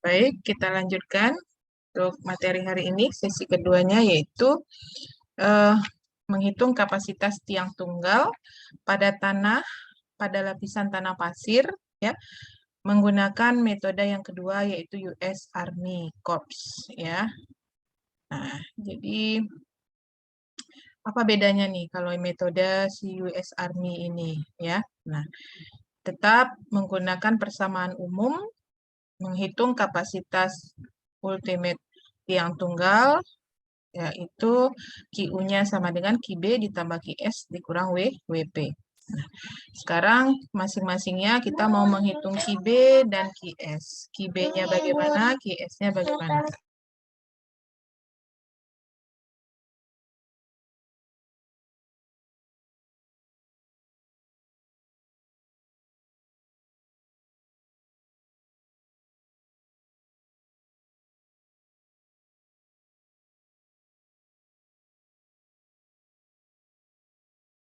Baik, kita lanjutkan untuk materi hari ini, sesi keduanya yaitu menghitung kapasitas tiang tunggal pada lapisan tanah pasir, ya, menggunakan metode yang kedua yaitu US Army Corps, ya. Nah, jadi apa bedanya nih kalau metode si US Army ini, ya? Nah, tetap menggunakan persamaan umum, menghitung kapasitas ultimate tiang tunggal, yaitu QU-nya sama dengan QB ditambah QS dikurang WP. Nah, sekarang masing-masingnya kita mau menghitung QB dan QS. QB-nya bagaimana, QS-nya bagaimana.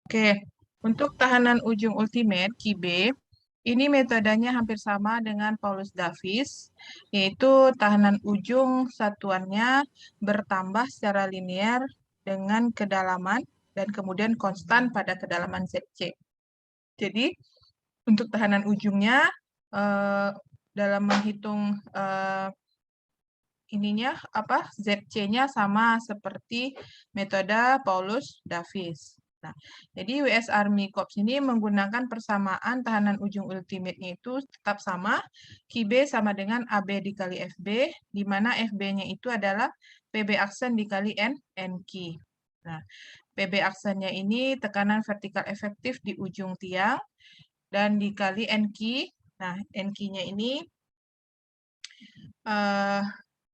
Oke, untuk tahanan ujung ultimate, QB, ini metodenya hampir sama dengan Paulus Davis, yaitu tahanan ujung satuannya bertambah secara linear dengan kedalaman dan kemudian konstan pada kedalaman ZC. Jadi, untuk tahanan ujungnya, dalam menghitung ininya ZC-nya sama seperti metode Paulus Davis. Nah, jadi US Army Corps ini menggunakan persamaan tahanan ujung ultimate-nya itu tetap sama, QB sama dengan AB dikali FB, di mana FB-nya itu adalah PB aksen dikali NQ. Nah, PB aksennya ini tekanan vertikal efektif di ujung tiang, dan dikali NQ. Nah, NQ-nya ini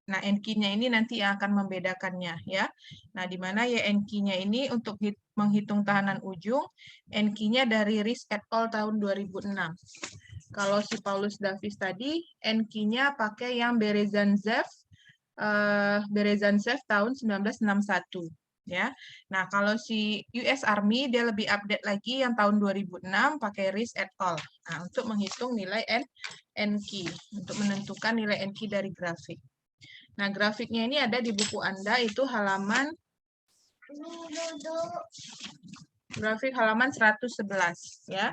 nah, NQ-nya ini nanti yang akan membedakannya, ya. Nah, di mana ya NQ-nya ini untuk menghitung tahanan ujung, NQ-nya dari Riss et al. Tahun 2006. Kalau si Paulus Davis tadi, NQ-nya pakai yang Berezanzev tahun 1961. Ya. Nah, kalau si US Army, dia lebih update lagi yang tahun 2006 pakai Riss et al. Nah, untuk menghitung nilai NQ, untuk menentukan nilai NQ dari grafik. Nah, grafiknya ini ada di buku Anda, itu grafik halaman 111, ya.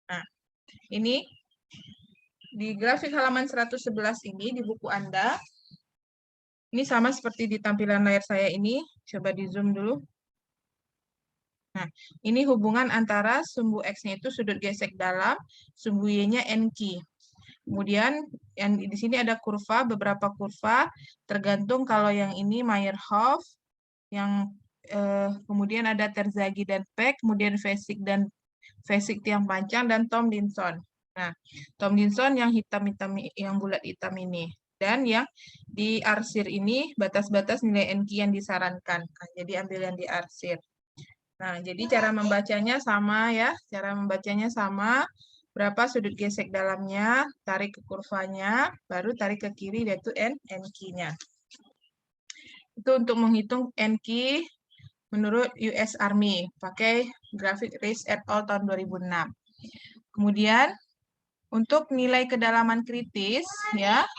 Nah, ini di grafik halaman 111 ini di buku Anda, ini sama seperti di tampilan layar saya ini, coba di zoom dulu. Nah, ini hubungan antara sumbu X-nya itu sudut gesek dalam, sumbu Y-nya NQ. Kemudian yang di sini ada kurva, beberapa kurva, tergantung kalau yang ini Meyerhof, yang kemudian ada Terzaghi dan Peck, kemudian Vesic tiang panjang, dan Tomlinson. Nah, Tomlinson yang hitam-hitam, yang bulat hitam ini. Dan yang di arsir ini batas-batas nilai NQ yang disarankan. Nah, jadi ambil yang di arsir. Nah, jadi cara membacanya sama, ya. Cara membacanya sama. Berapa sudut gesek dalamnya, tarik ke kurvanya, baru tarik ke kiri, yaitu NQ-nya. Itu untuk menghitung NQ menurut US Army, pakai grafik Riss et al. Tahun 2006. Kemudian, untuk nilai kedalaman kritis, ya.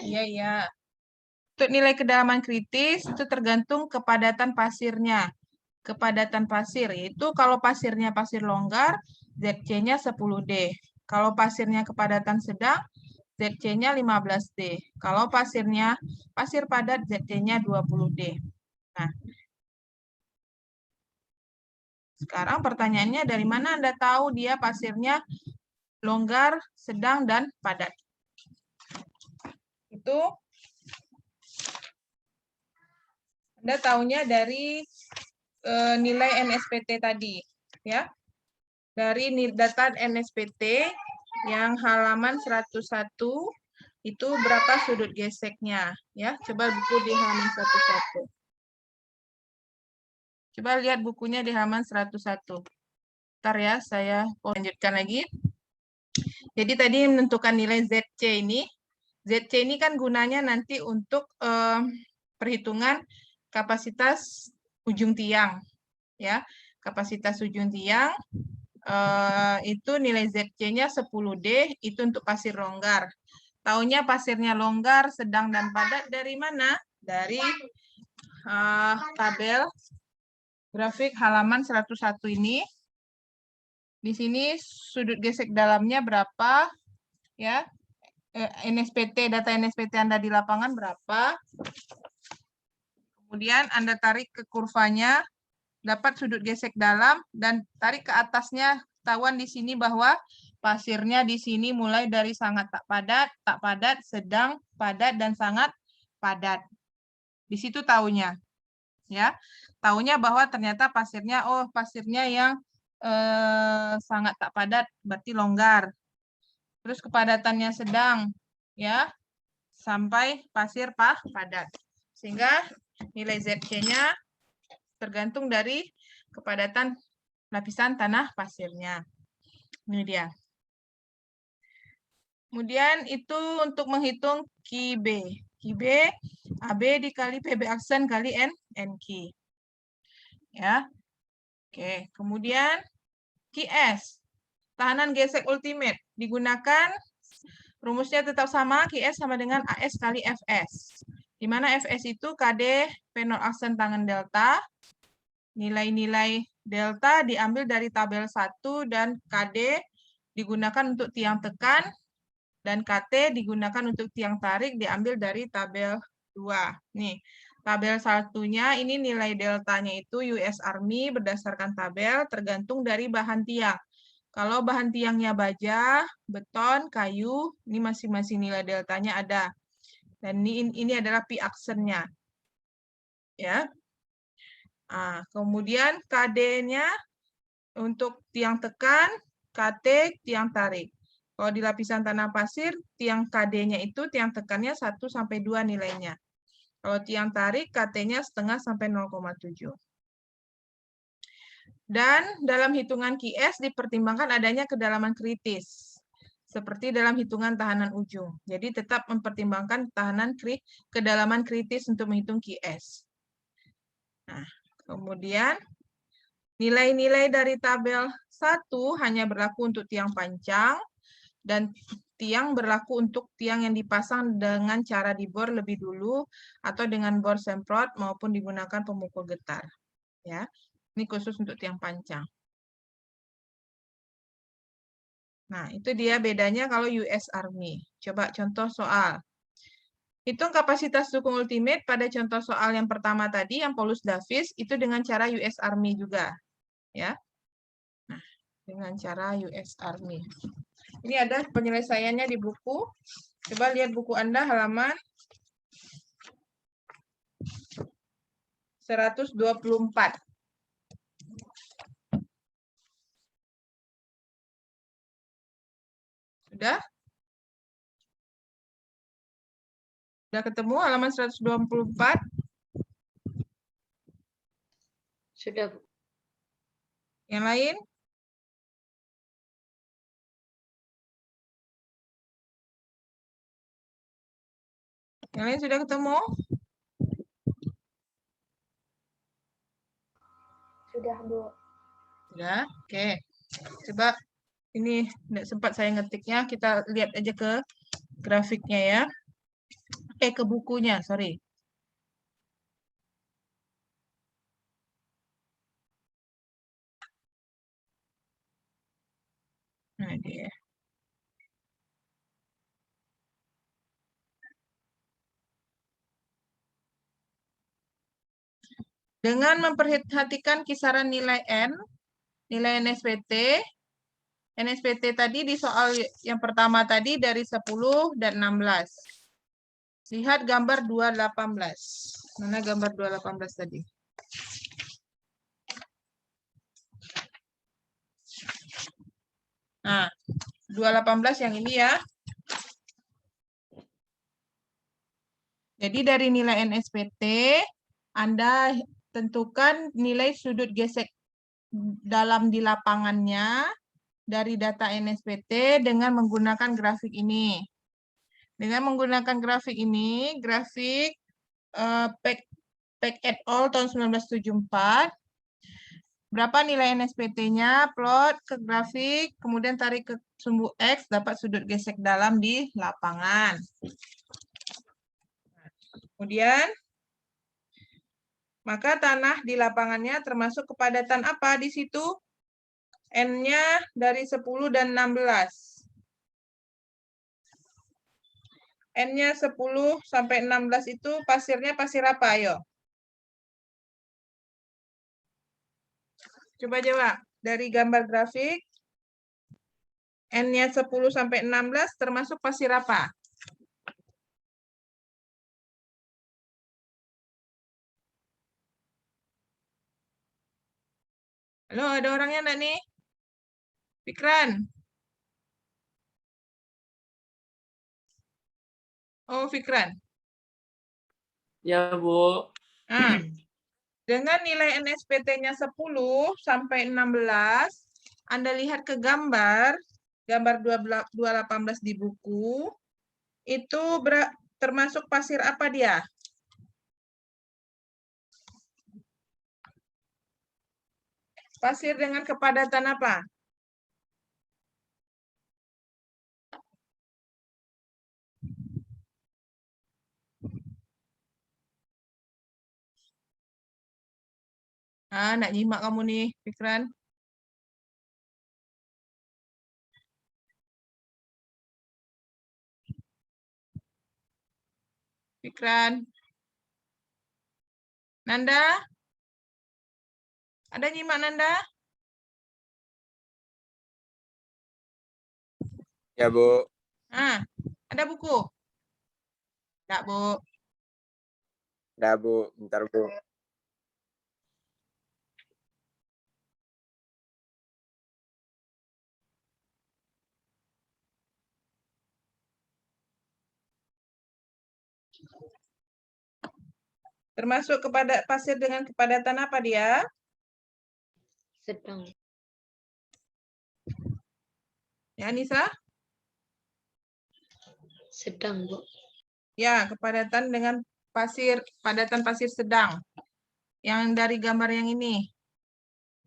Iya. Untuk nilai kedalaman kritis, itu tergantung kepadatan pasirnya. Kepadatan pasir, yaitu kalau pasirnya pasir longgar, ZC-nya 10D. Kalau pasirnya kepadatan sedang, ZC-nya 15D. Kalau pasirnya pasir padat, ZC-nya 20D. Nah, sekarang pertanyaannya, dari mana Anda tahu dia pasirnya longgar, sedang, dan padat? Itu Anda tahunya dari nilai NSPT tadi, ya. Dari data NSPT yang halaman 101, itu berapa sudut geseknya, ya. Coba buku di halaman 101. Coba lihat bukunya di halaman 101. Bentar ya, saya lanjutkan lagi. Jadi tadi menentukan nilai ZC ini. ZC ini kan gunanya nanti untuk perhitungan kapasitas ujung tiang, ya. Kapasitas ujung tiang itu nilai ZC-nya 10D, itu untuk pasir longgar. Taunya pasirnya longgar, sedang, dan padat dari mana? Dari tabel grafik halaman 101 ini. Di sini sudut gesek dalamnya berapa? Ya, NSPT, data NSPT Anda di lapangan berapa? Kemudian Anda tarik ke kurvanya, dapat sudut gesek dalam, dan tarik ke atasnya. Ketahuan di sini bahwa pasirnya di sini mulai dari sangat tak padat, sedang, padat, dan sangat padat. Di situ taunya. Ya, taunya bahwa ternyata pasirnya, pasirnya yang sangat tak padat, berarti longgar. Terus kepadatannya sedang, ya, sampai pasir padat. Sehingga nilai ZC-nya tergantung dari kepadatan lapisan tanah pasirnya. Ini dia. Kemudian itu untuk menghitung QB. QB, AB dikali PB aksen kali NQ. Ya. Oke, kemudian QS, tahanan gesek ultimate, digunakan rumusnya tetap sama, QS sama dengan AS kali FS. Di mana FS itu KD P0 aksen tangan delta, nilai-nilai delta diambil dari tabel 1 dan KD digunakan untuk tiang tekan, dan KT digunakan untuk tiang tarik diambil dari tabel 2. Nih, tabel satunya ini nilai deltanya itu US Army berdasarkan tabel tergantung dari bahan tiang. Kalau bahan tiangnya baja, beton, kayu, ini masing-masing nilai deltanya ada. Dan ini adalah P aksennya. Ya. Nah, kemudian KD-nya untuk tiang tekan, KT tiang tarik. Kalau di lapisan tanah pasir, tiang KD-nya itu tiang tekannya 1-2 nilainya. Kalau tiang tarik, KT-nya setengah sampai 0,7. Dan dalam hitungan QS dipertimbangkan adanya kedalaman kritis, seperti dalam hitungan tahanan ujung. Jadi tetap mempertimbangkan kedalaman kritis untuk menghitung QS. Nah, kemudian nilai-nilai dari tabel 1 hanya berlaku untuk tiang panjang, dan tiang berlaku untuk tiang yang dipasang dengan cara dibor lebih dulu atau dengan bor semprot maupun digunakan pemukul getar. Ya, ini khusus untuk tiang panjang. Nah, itu dia bedanya kalau US Army. Coba contoh soal. Hitung kapasitas dukung ultimate pada contoh soal yang pertama tadi, yang Paulus Davis, itu dengan cara US Army juga. Ya. Nah, dengan cara US Army. Ini ada penyelesaiannya di buku. Coba lihat buku Anda halaman 124. Sudah? Sudah ketemu halaman 124? Sudah, Bu. Yang lain? Yang lain sudah ketemu? Sudah, Bu. Sudah? Oke. Coba ini tidak sempat saya ngetiknya, kita lihat aja ke grafiknya ya. Ke bukunya, sorry. Nah, dia. Dengan memperhatikan kisaran nilai N, nilai NSPT, NSPT tadi di soal yang pertama tadi dari 10 dan 16. Lihat gambar 218. Mana gambar 218 tadi? Nah, 218 yang ini ya. Jadi dari nilai NSPT, Anda tentukan nilai sudut gesek dalam di lapangannya dari data NSPT dengan menggunakan grafik ini. Dengan menggunakan grafik ini, grafik Peck et al. Tahun 1974, berapa nilai NSPT-nya, plot ke grafik, kemudian tarik ke sumbu X dapat sudut gesek dalam di lapangan. Kemudian, maka tanah di lapangannya termasuk kepadatan apa di situ? N-nya dari 10 dan 16. N-nya 10 sampai 16 itu pasirnya pasir apa? Ayo. Coba jawab. Dari gambar grafik, N-nya 10 sampai 16 termasuk pasir apa? Halo, ada orangnya enggak nih? Fikran. Oh, Fikran. Ya, Bu. Nah, dengan nilai NSPT-nya 10 sampai 16, Anda lihat ke gambar 218 di buku, itu termasuk pasir apa dia? Pasir dengan kepadatan apa? Ah, nak nyimak kamu nih, Fikran. Fikran. Nanda? Ada nyimak Nanda? Ya, Bu. Ah, ada buku? Enggak, Bu. Udah, Bu. Bentar, Bu. Termasuk kepada pasir dengan kepadatan apa dia? Sedang. Ya, Nisa? Sedang, Bu. Ya, kepadatan dengan pasir, padatan pasir sedang. Yang dari gambar yang ini.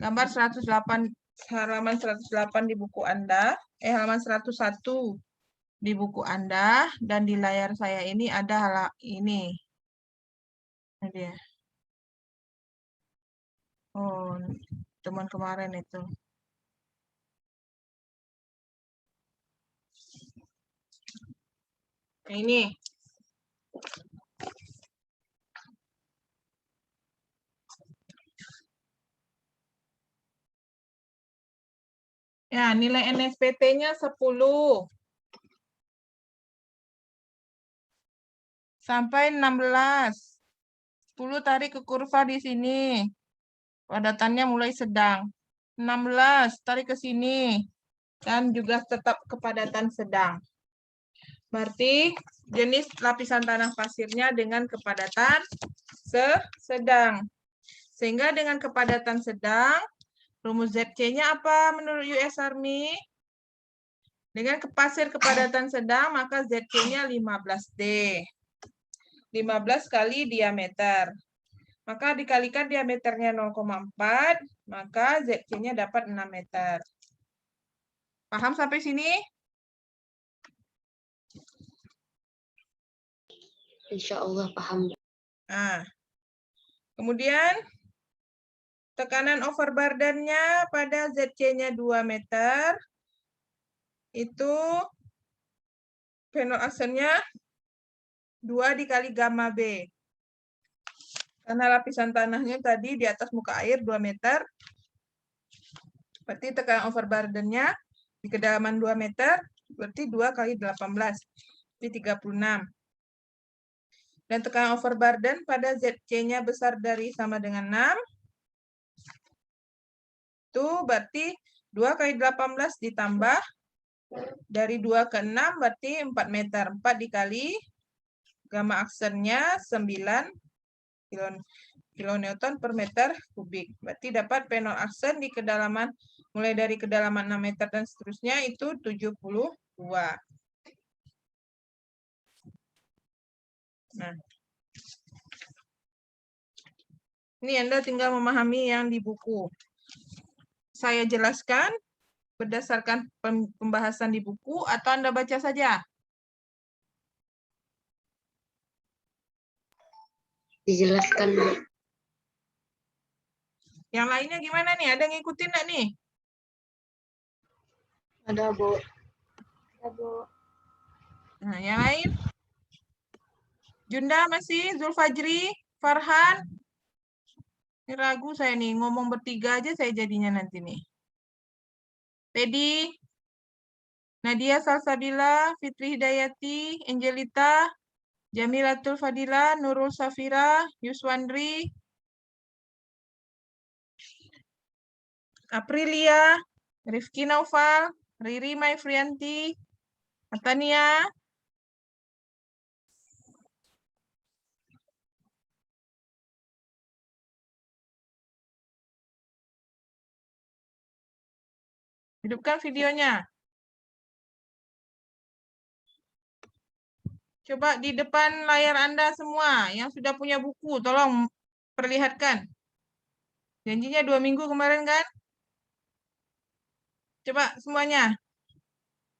Gambar 108, halaman 108 di buku Anda, halaman 101 di buku Anda, dan di layar saya ini ada ini. Ini dia. Oh, teman kemarin itu. Nah, ini. Ya, nilai NSPT-nya 10 sampai 16. 10 tarik ke kurva di sini. Padatannya mulai sedang. 16 tarik ke sini. Dan juga tetap kepadatan sedang. Berarti jenis lapisan tanah pasirnya dengan kepadatan sedang. Sehingga dengan kepadatan sedang, rumus ZC-nya apa menurut US Army? Dengan pasir kepadatan sedang, maka ZC-nya 15D. 15 kali diameter. Maka dikalikan diameternya 0,4, maka ZC-nya dapat 6 meter. Paham sampai sini? Insya Allah paham. Nah, kemudian tekanan overburden-nya pada ZC-nya 2 meter, itu Penol aksennya 2 dikali gamma B. Karena lapisan tanahnya tadi di atas muka air 2 meter, berarti tekanan overburden-nya di kedalaman 2 meter, berarti 2 kali 18, berarti 36. Dan tekanan overburden pada ZC-nya besar dari sama dengan 6, itu berarti 2 kali 18 ditambah dari 2 ke 6, berarti 4 meter. 4 dikali gamma aksennya 9 kilonewton per meter kubik. Berarti dapat Penol aksen di kedalaman, mulai dari kedalaman 6 meter dan seterusnya itu 72. Nah, ini Anda tinggal memahami yang di buku. Saya jelaskan berdasarkan pembahasan di buku atau Anda baca saja? Dijelaskan, Bu. Yang lainnya gimana nih? Ada yang ngikutin nggak nih? Ada, Bu. Ada, Bu. Nah, yang lain? Junda masih? Zulfajri? Farhan? Ini ragu saya nih, ngomong bertiga aja saya jadinya nanti nih. Teddy? Nadia Salsabila? Fitri Hidayati? Angelita? Jamilatul Fadila? Nurul Safira? Yuswandri? Aprilia? Rifki Naufal? Riri Maifrianti? Atania? Hidupkan videonya. Coba di depan layar Anda semua yang sudah punya buku, tolong perlihatkan. Janjinya 2 minggu kemarin kan? Coba semuanya,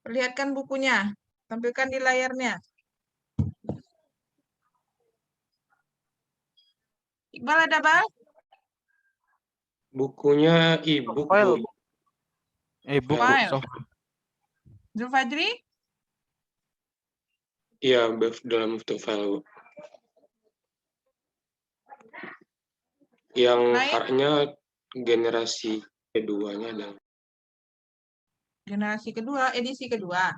perlihatkan bukunya. Tampilkan di layarnya. Iqbal ada, Bal? Bukunya e-book, File. Bu. E-book, Bu. File. Software. Zulfajri? Iya, dalam bentuk file, Bu. Yang Lain? haknya generasi keduanya ada. Generasi kedua, edisi kedua.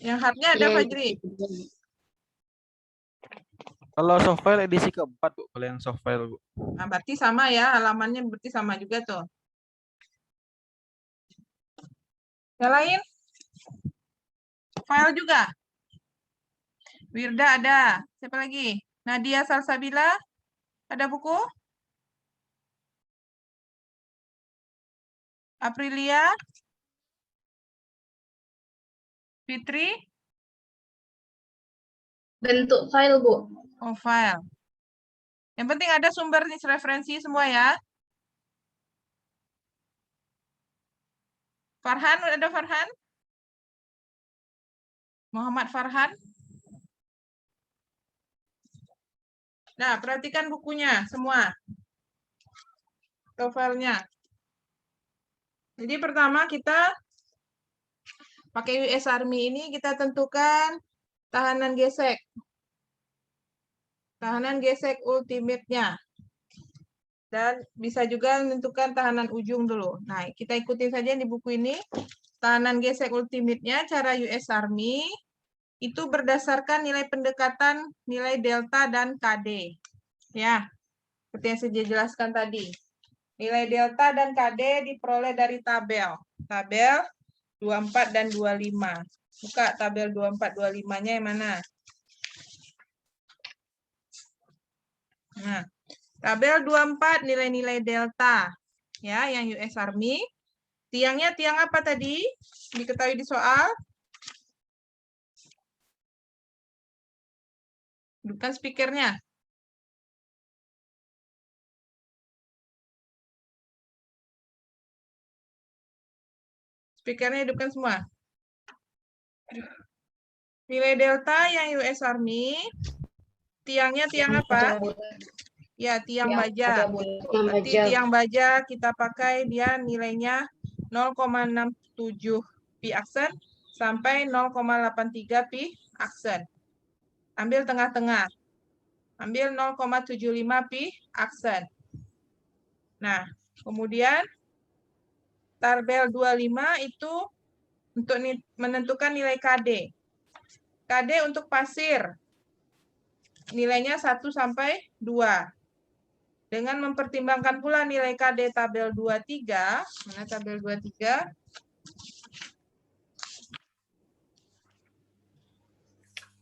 Yang hardnya ada, Iya, Fajri? Kalau software edisi keempat, Bu. Kalau yang software, Bu. Nah, berarti sama ya, halamannya berarti sama juga tuh. Yang lain? File juga? Wirda ada. Siapa lagi? Nadia Salsabila? Ada buku? Aprilia? Fitri? Bentuk file, Bu. Oh, file. Yang penting ada sumber referensi semua ya. Farhan, ada Farhan? Muhammad Farhan? Nah, perhatikan bukunya semua. Atau filenya. Jadi pertama kita pakai US Army ini kita tentukan tahanan gesek. Tahanan gesek ultimate-nya. Dan bisa juga menentukan tahanan ujung dulu. Nah, kita ikutin saja di buku ini. Tahanan gesek ultimate-nya cara US Army itu berdasarkan nilai pendekatan, nilai delta dan KD. Ya, seperti yang saya jelaskan tadi. Nilai delta dan KD diperoleh dari tabel. Tabel 24 dan 25. Buka tabel 24, 25-nya yang mana? Nah, tabel 24 nilai-nilai delta. Ya, yang US Army. Tiangnya tiang apa tadi? Diketahui di soal. Bukan speakernya. Speakernya hidupkan semua. Nilai delta yang US Army, tiangnya tiang apa? Ya, tiang baja. Berarti tiang baja kita pakai dia nilainya 0,67 pi aksen sampai 0,83 pi aksen. Ambil tengah-tengah. Ambil 0,75 pi aksen. Nah, kemudian tabel 25 itu untuk menentukan nilai KD. KD untuk pasir. Nilainya 1 sampai 2. Dengan mempertimbangkan pula nilai KD tabel 23. Mana tabel 23?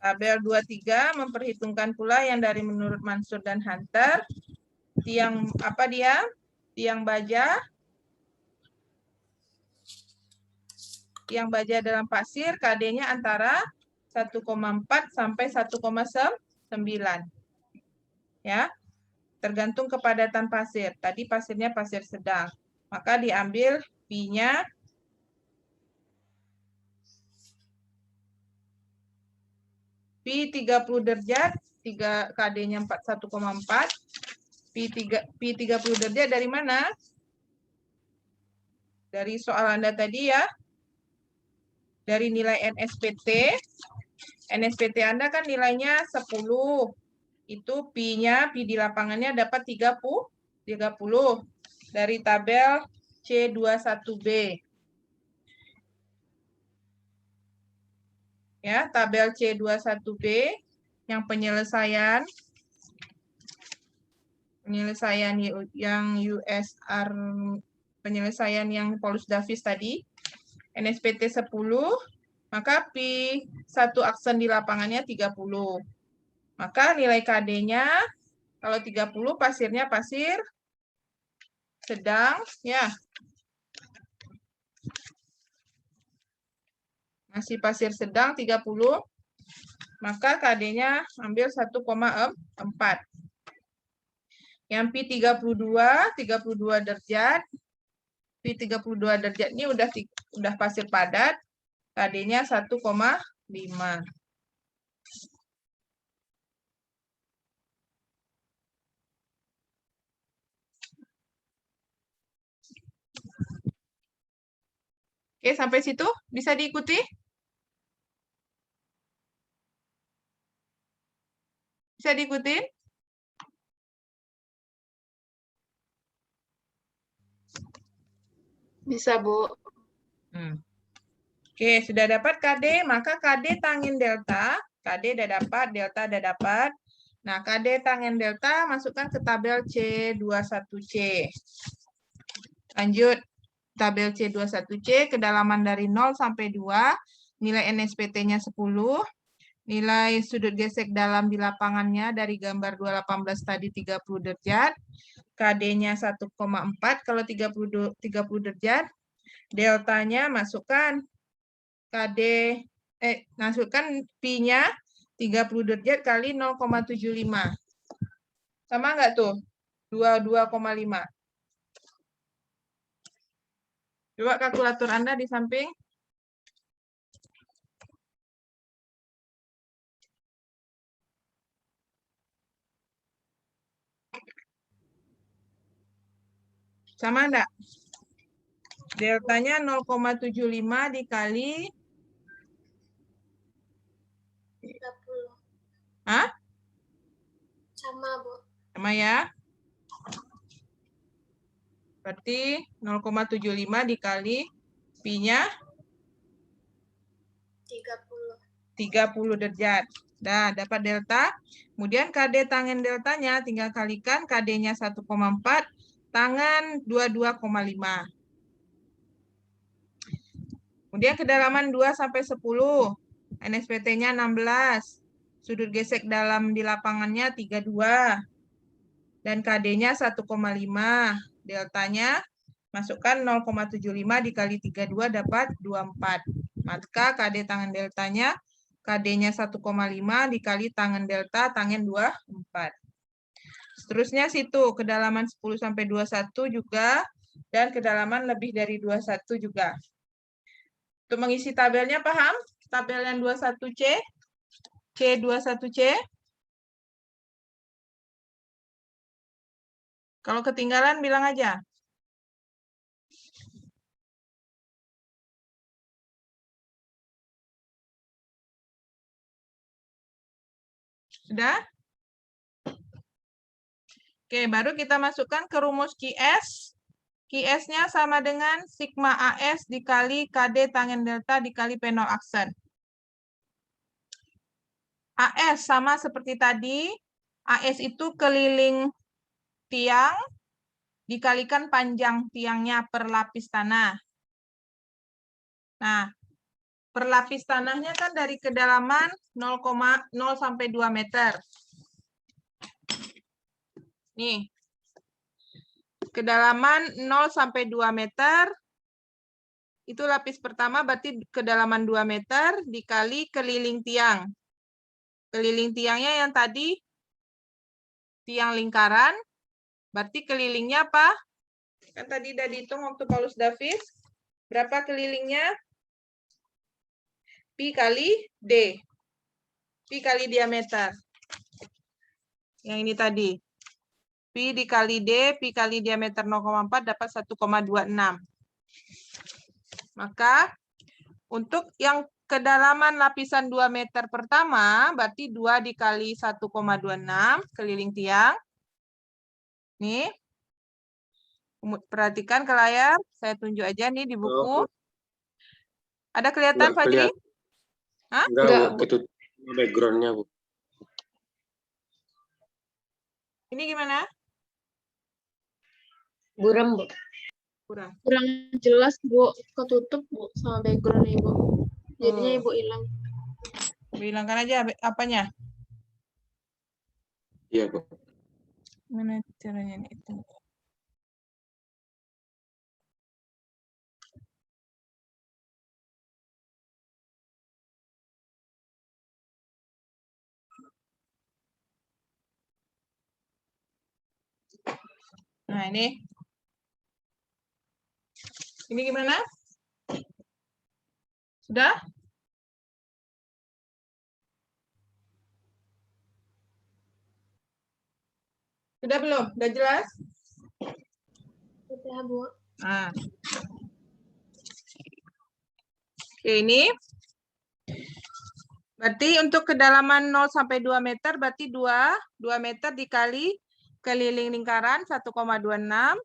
Tabel 23 memperhitungkan pula yang dari menurut Mansur dan Hunter. Tiang apa dia? Tiang baja. Tiang baja dalam pasir, KD-nya antara 1,4 sampai 1,9. Ya. tergantung kepadatan pasir. Tadi pasirnya pasir sedang. Maka diambil Pi-nya Pi 30 derajat, KD-nya 1,4. Pi 30 derajat dari mana? Dari soal Anda tadi ya. Dari nilai NSPT. NSPT Anda kan nilainya 10. Itu Pi-nya, Pi di lapangannya dapat 30 dari tabel C21B. Ya, tabel C21B yang penyelesaian yang USR, penyelesaian yang Paulus Davis tadi, NSPT 10, maka Pi 1 aksen di lapangannya 30. Maka nilai KD-nya kalau 30 pasirnya pasir sedang ya. Masih pasir sedang 30. Maka KD-nya ambil 1,4. Yang Pi 32 derajat. Pi 32 derajat ini udah pasir padat. KD-nya 1,5. Oke, sampai situ bisa diikuti? Bisa diikuti? Bisa, Bu. Oke, sudah dapat KD, maka KD tangin delta. KD udah dapat, delta udah dapat. Nah, KD tangin delta masukkan ke tabel C21C. Lanjut, tabel C21C, kedalaman dari 0 sampai 2, nilai NSPT-nya 10, nilai sudut gesek dalam di lapangannya dari gambar 218 tadi 30 derajat, KD-nya 1,4 kalau 30 derajat, deltanya masukkan masukkan Pi-nya 30 derajat kali 0,75. Sama nggak tuh? 22,5. Coba kalkulator Anda di samping. Sama enggak? Deltanya 0,75 dikali 30. Hah? Sama, Bu. Sama ya. Berarti 0,75 dikali Pi-nya 30 derajat. Nah, dapat delta. Kemudian KD tangen deltanya tinggal kalikan KD-nya 1,4 tangan 22,5. Kemudian kedalaman 2 sampai 10. NSPT-nya 16. Sudut gesek dalam di lapangannya 32. Dan KD-nya 1,5. Deltanya masukkan 0,75 dikali 32 dapat 24. Maka KD tangen deltanya, KD-nya 1,5 dikali tangen delta, tangen 24. Seterusnya situ, kedalaman 10 sampai 21 juga, dan kedalaman lebih dari 21 juga. Untuk mengisi tabelnya paham? Tabel yang 21C, C21C. Kalau ketinggalan bilang aja. Sudah? Oke, baru kita masukkan ke rumus QS. QS-nya sama dengan sigma AS dikali KD tangen delta dikali P0 aksen. AS sama seperti tadi. AS itu keliling tiang dikalikan panjang tiangnya per lapis tanah. Nah, per lapis tanahnya kan dari kedalaman 0,0 sampai 2 meter. Nih. Kedalaman 0 sampai 2 meter. Itu lapis pertama berarti kedalaman 2 meter dikali keliling tiang. Keliling tiangnya yang tadi tiang lingkaran Berarti kelilingnya apa? Kan tadi udah dihitung waktu Paulus Davis. Berapa kelilingnya? Pi kali D. Pi kali diameter. Yang ini tadi. Pi dikali D, Pi kali diameter 0,4 dapat 1,26. Maka untuk yang kedalaman lapisan 2 meter pertama, berarti 2 dikali 1,26 keliling tiang. Nih. Perhatikan ke layar. Saya tunjuk aja nih di buku. Ada kelihatan, Nggak Fajri? kelihatan. Hah? Enggak, Bu. Itu background-nya, Bu. Ini gimana? Buram, Bu. Kurang. Kurang jelas, Bu. Ketutup, Bu, sama background Ibu. Jadinya Oh. Ibu hilang. Bilangkan aja apanya. Iya, Bu. Mana caranya nih itu? Nah, ini. Ini gimana? Sudah? Sudah belum? Sudah jelas? Sudah, Bu. Nah. Oke, ini. Berarti untuk kedalaman 0 sampai 2 meter, berarti 2 meter dikali keliling lingkaran 1,26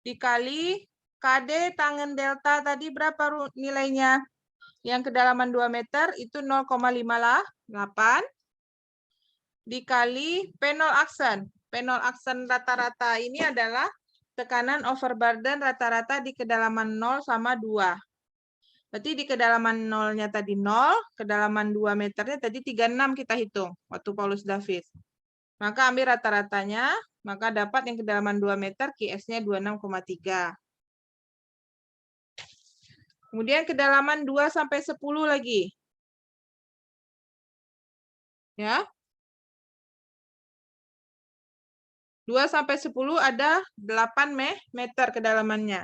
dikali KD tangen delta tadi berapa nilainya? Yang kedalaman 2 meter itu 0,58 dikali P0 aksen. P0 aksen rata-rata ini adalah tekanan overburden rata-rata di kedalaman 0 sama 2. Berarti di kedalaman 0-nya tadi 0, kedalaman 2 meternya tadi 36 kita hitung waktu Paulus Davis. Maka ambil rata-ratanya, maka dapat yang kedalaman 2 meter, QS-nya 26,3. Kemudian kedalaman 2 sampai 10 lagi. Ya. 2 sampai 10 ada 8 meter kedalamannya.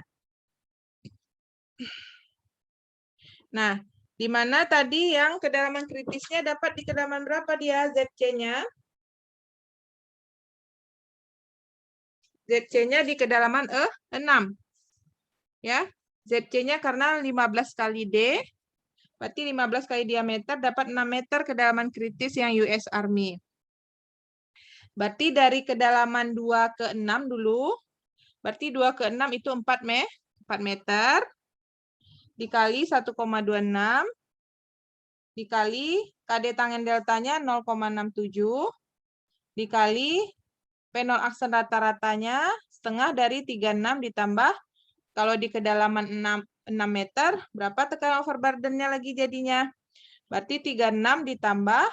Nah, di mana tadi yang kedalaman kritisnya dapat di kedalaman berapa dia ZC-nya? ZC-nya di kedalaman 6. Ya. ZC-nya karena 15 kali D, berarti 15 kali diameter dapat 6 meter kedalaman kritis yang US Army. Berarti dari kedalaman 2 ke 6 dulu, berarti 2 ke 6 itu 4 meter, dikali 1,26, dikali KD tangen deltanya 0,67, dikali P0 aksen rata-ratanya setengah dari 36 ditambah, kalau di kedalaman 6 meter, berapa tekanan overburden-nya lagi jadinya? Berarti 36 ditambah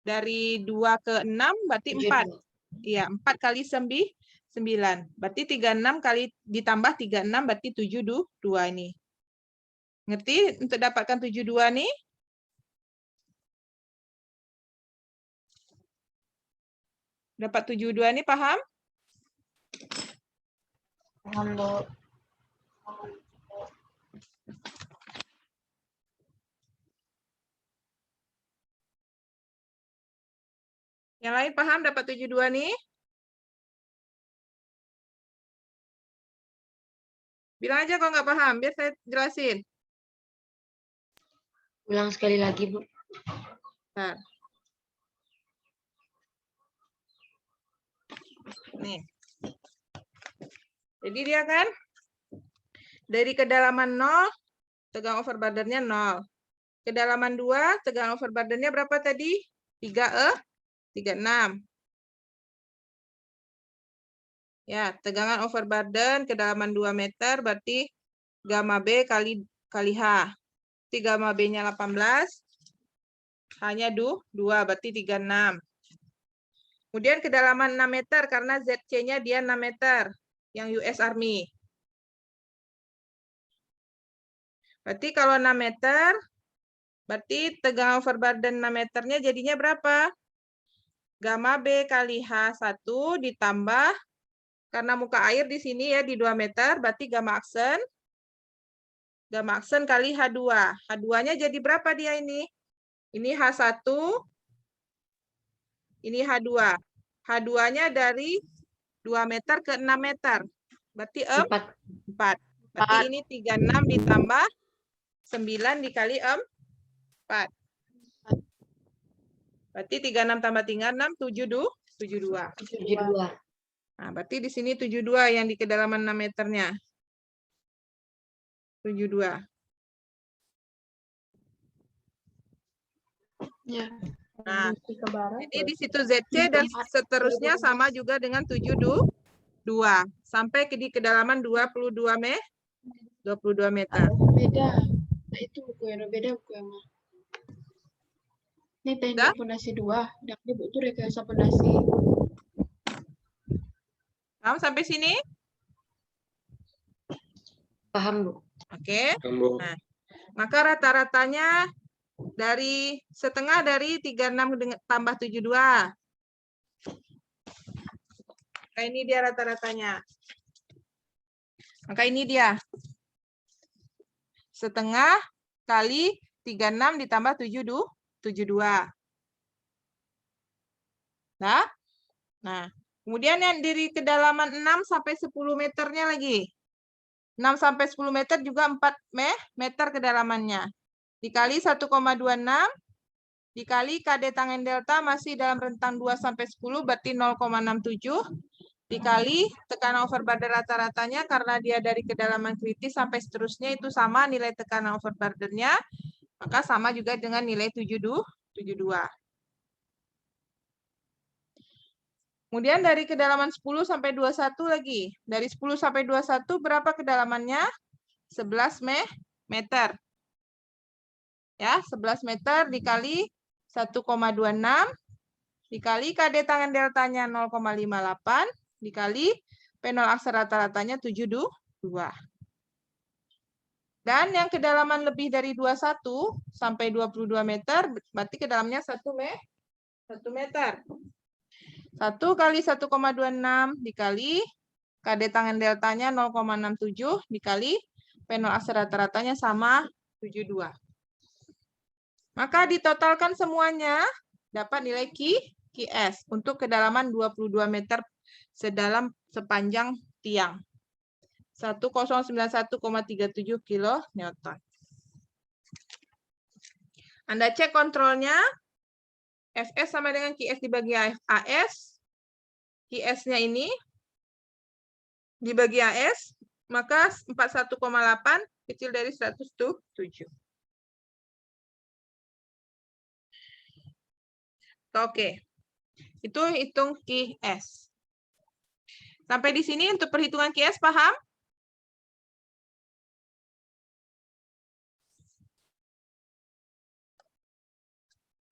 dari 2 ke 6, berarti 4. Iya, 4 kali 9. Berarti 36 kali ditambah 36, berarti 72 ini. Ngerti untuk dapatkan 72 nih? Dapat 72 nih, paham? Paham, Bu. Yang lain paham dapat 72 nih? Bilang aja kalau nggak paham, biar saya jelasin. Ulang sekali lagi, Bu. Bentar. Nih. Jadi dia kan dari kedalaman 0, tegangan overburden-nya 0. Kedalaman 2, tegangan overburden-nya berapa tadi? 36. Ya, tegangan overburden kedalaman 2 meter berarti gamma B kali H. Gamma B-nya 18, hanya 2, berarti 36. Kemudian kedalaman 6 meter karena ZC-nya dia 6 meter, yang US Army. Berarti kalau 6 meter, berarti tegangan overburden 6 meternya jadinya berapa? gamma B kali H1 ditambah, karena muka air di sini ya di 2 meter, berarti gamma aksen. Gamma aksen kali H2. H2-nya jadi berapa dia ini? Ini H1, ini H2. H2-nya dari 2 meter ke 6 meter. Berarti 4. 4. Berarti ini 36 ditambah 9 dikali 4. Berarti 36 tambah 36, 72. 72. Nah, berarti di sini 72 yang di kedalaman 6 meternya. 72. Ya. Nah, Ke barat. jadi di situ ZC dan seterusnya sama juga dengan 72 sampai ke di kedalaman 22 meter. Beda. Nah, itu buku yang beda buku yang mana? Ini teknik fondasi 2. Dan ini buku rekayasa fondasi. Paham sampai sini? Paham, Bu. Oke. Paham, Bu. Nah, maka rata-ratanya dari setengah dari 36 tambah 72. Maka ini dia rata-ratanya. Maka ini dia. Setengah kali 36 ditambah 72. Nah, kemudian yang dari kedalaman 6 sampai 10 meternya lagi. 6 sampai 10 meter juga 4 meter kedalamannya. Dikali 1,26 dikali KD tangen delta masih dalam rentang 2 sampai 10 berarti 0,67 dikali tekanan overburden rata-ratanya karena dia dari kedalaman kritis sampai seterusnya itu sama nilai tekanan overburdennya, maka sama juga dengan nilai 72. Kemudian dari kedalaman 10 sampai 21 lagi. Dari 10 sampai 21 berapa kedalamannya? 11 meter. Ya, 11 meter dikali 1,26 dikali KD tangen deltanya 0,58 dikali P0 aksen rata-ratanya 72. Dan yang kedalaman lebih dari 21 sampai 22 meter, berarti kedalamnya 1 meter. 1 kali 1,26 dikali KD tangen deltanya 0,67 dikali P0 aksen rata-ratanya sama 72. Maka ditotalkan semuanya dapat nilai QS untuk kedalaman 22 meter sepanjang tiang. 1091,37 kN. Anda cek kontrolnya. Fs sama dengan QS dibagi AS. QS-nya ini dibagi AS, maka 41,8 kecil dari 107. Oke. Itu hitung QS. Sampai di sini untuk perhitungan QS paham?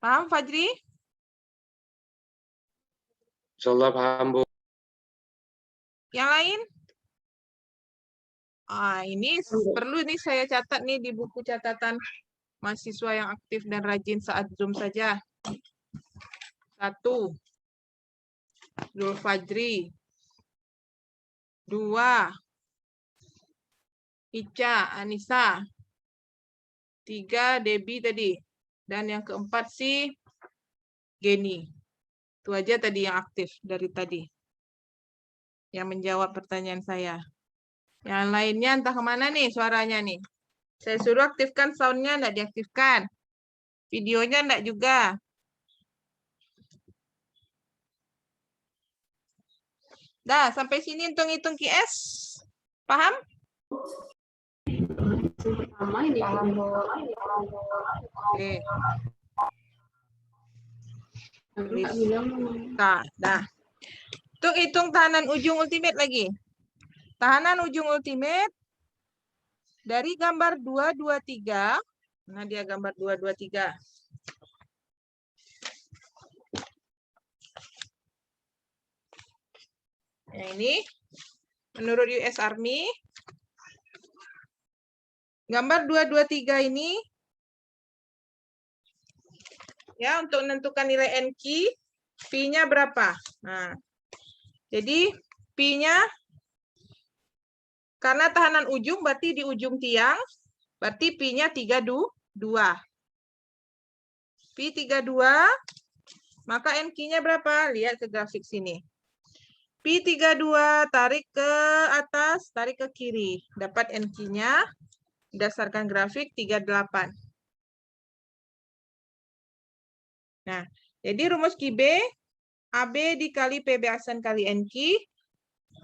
Paham, Fajri? Insyaallah paham, Bu. Yang lain? Ini perlu nih saya catat nih di buku catatan mahasiswa yang aktif dan rajin saat Zoom saja. 1. Dul Fajri. 2. Ica, Anissa. 3. Debbie tadi. Dan yang keempat si Geni. Itu aja tadi yang aktif dari tadi. Yang menjawab pertanyaan saya. Yang lainnya entah kemana nih suaranya nih. Saya suruh aktifkan sound-nya, enggak diaktifkan. Videonya enggak juga. Dah, sampai sini hitung-hitung QS. Paham? Pertama ini Paham, Bu. Oke. Nggak bilang Dah. Untuk hitung tahanan ujung ultimate lagi. Tahanan ujung ultimate dari gambar 223. Nah, dia gambar 223. Yang ini menurut US Army gambar 223 ini ya untuk menentukan nilai NQ Pi-nya berapa? Nah, jadi Pi-nya, karena tahanan ujung berarti di ujung tiang, berarti Pi-nya 32. Pi 32, maka NQ-nya berapa? Lihat ke grafik sini. Pi 32, tarik ke atas, tarik ke kiri. Dapat NQ-nya berdasarkan grafik 38. Nah, jadi rumus QB, AB dikali PB aksen kali NQ,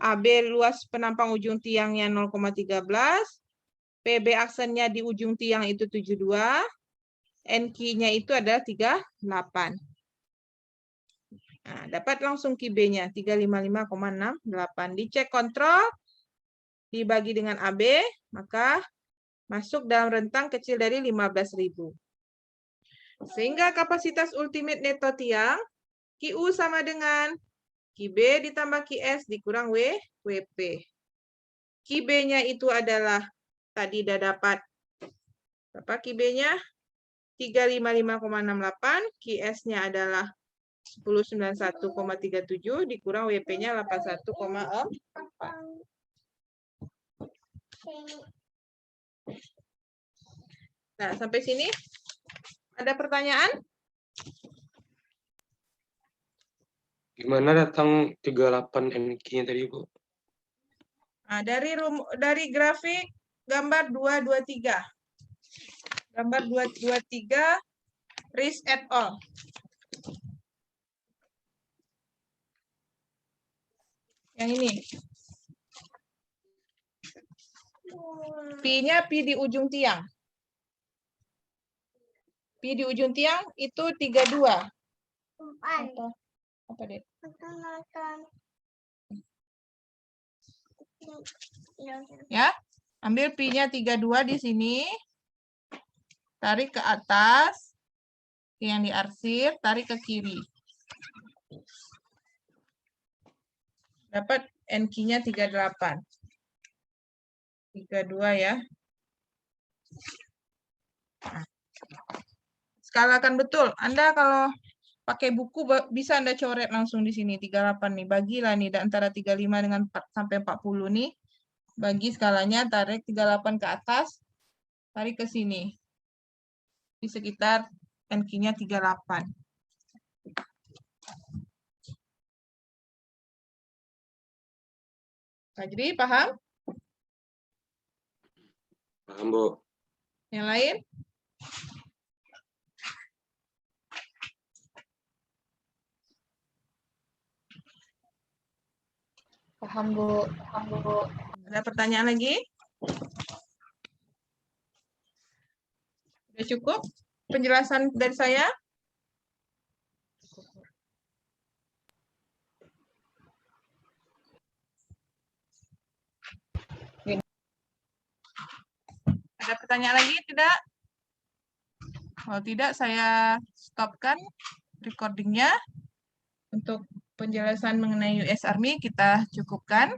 AB luas penampang ujung tiangnya 0,13, PB aksennya di ujung tiang itu 72, NQ-nya itu adalah 38. Nah, dapat langsung QB-nya 355,68. Dicek kontrol, dibagi dengan AB, maka masuk dalam rentang kecil dari 15.000. Sehingga kapasitas ultimate neto tiang, QU sama dengan QB ditambah QS dikurang WP. QB-nya itu adalah, tadi udah dapat, berapa QB-nya? 355,68, QS-nya adalah 1091,37, dikurang WP-nya 81,4. Nah, sampai sini ada pertanyaan? Gimana datang 38 NQ-nya tadi, Bu? Nah, dari grafik gambar 223. Gambar 223, Riz et al. Yang ini. Pi-nya Pi di ujung tiang. Pi di ujung tiang itu 32. Apa deh? Ya, ambil Pi-nya 32 di sini. Tarik ke atas. Yang diarsir, tarik ke kiri. Dapat NQ-nya 38. 32 ya. Nah. Skalakan betul. Anda kalau pakai buku bisa Anda coret langsung di sini 38 nih. Bagilah nih antara 35 dengan 4 sampai 40 nih. Bagi skalanya, tarik 38 ke atas, tarik ke sini. Di sekitar NQ-nya 38. Fajri, paham? Paham, Bu. Yang lain? Paham, Bu. Ada pertanyaan lagi? Sudah cukup penjelasan dari saya? Ada pertanyaan lagi? Tidak? Kalau tidak, saya stopkan recordingnya. Untuk penjelasan mengenai US Army kita cukupkan.